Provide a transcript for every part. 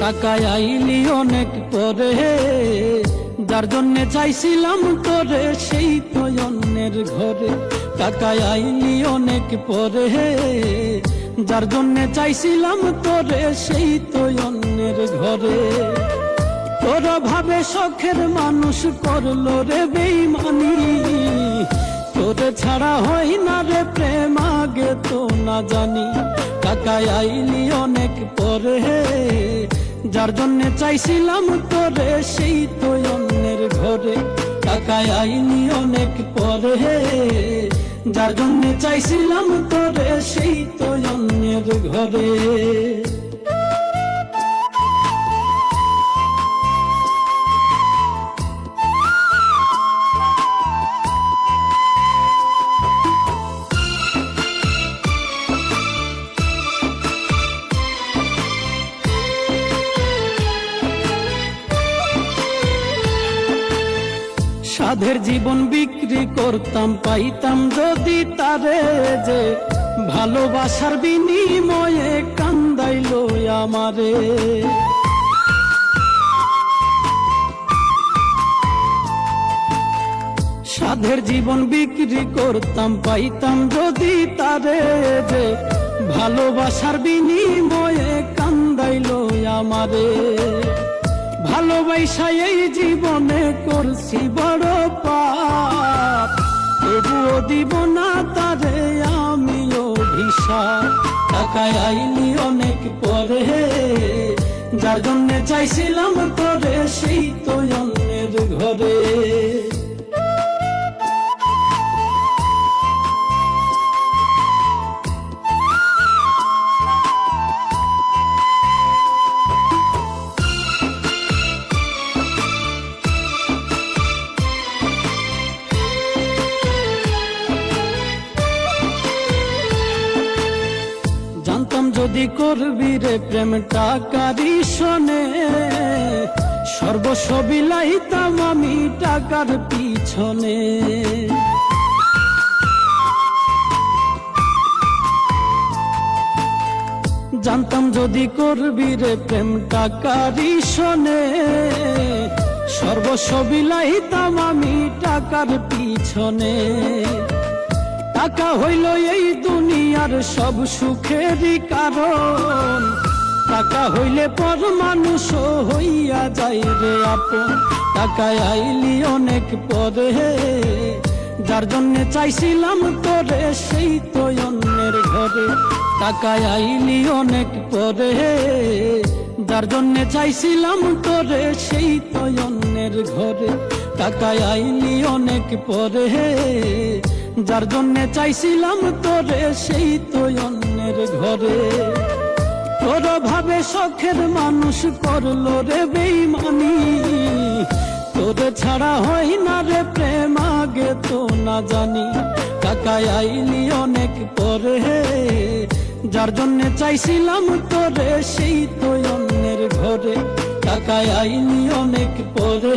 টাকায় আইলি অনেক পরে, যার জন্যে চাইছিলাম তোরে সেই তো অন্যের ঘরে। টাকায় আইলি অনেক পরে, যার জন্যে চাইছিলাম তোরে সেই তো অন্যের ঘরে। তোর ভাবে শখের মানুষ করলো রে বেইমানি, তোরে ছাড়া হয় না রে প্রেম আগে তো না জানি। টাকায় আইলি অনেক পরে, যার জন্যে চাইছিলাম তোরে সেই তো অন্যের ঘরে। টাকায় আইলি অনেক পরে, যার জন্যে চাইছিলাম তোরে সেই তো অন্যের ঘরে। সাধের জীবন বিক্রি করতাম, পাইতাম যদি তারে যে ভালোবাসার বিনিময়ে কান্দাইলো আমারে। সাধের জীবন বিক্রি করতাম, পাইতাম যদি তারে যে ভালোবাসার বিনিময়ে কান্দাইলো আমারে। ভালোবাসা এই জীবনে করছি বড় পাপ, তবুও দিব না তারে আমি অভিশাপ। টাকায় আইলি অনেক পরে, যার জন্যে চাইছিলাম তোরে সেই তো অন্যের ঘরে। জানতাম যদি করবি রে প্রেম টাকারই শোনে, সর্বস্ব বিলাইতাম আমি টাকার পিছনে। জানতাম যদি করবি রে প্রেম টাকারই শোনে, সর্বস্ব বিলাইতাম আমি টাকার পিছনে। টাকা হইল এই দুনিয়ার সব সুখেরই কারণ, টাকা হইলে পর মানুষ হইয়া যায় রে আপন। টাকায় আইলি অনেক পরে, যার জন্যে চাইছিলাম তোরে সেই তো অন্যের ঘরে। টাকায় আইলি অনেক পরে, যার জন্যে চাইছিলাম তোরে সেই তো অন্যের ঘরে। টাকায় আইলি অনেক পরে, যার জন্যে চাইছিলাম তোরে সেই তো অন্যের ঘরে। তোর ভাবে শখের মানুষ করলো রে বেইমানি, তোরে ছাড়া হয় না রে প্রেম আগে তো না জানি। টাকায় আইলি অনেক পরে, যার জন্যে চাইছিলাম তোরে সেই তো অন্যের ঘরে। টাকায় আইলি অনেক পরে,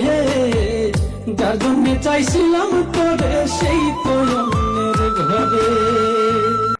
যার জন্যে চাইছিলাম তোরে সেই তো অন্যের ঘরে।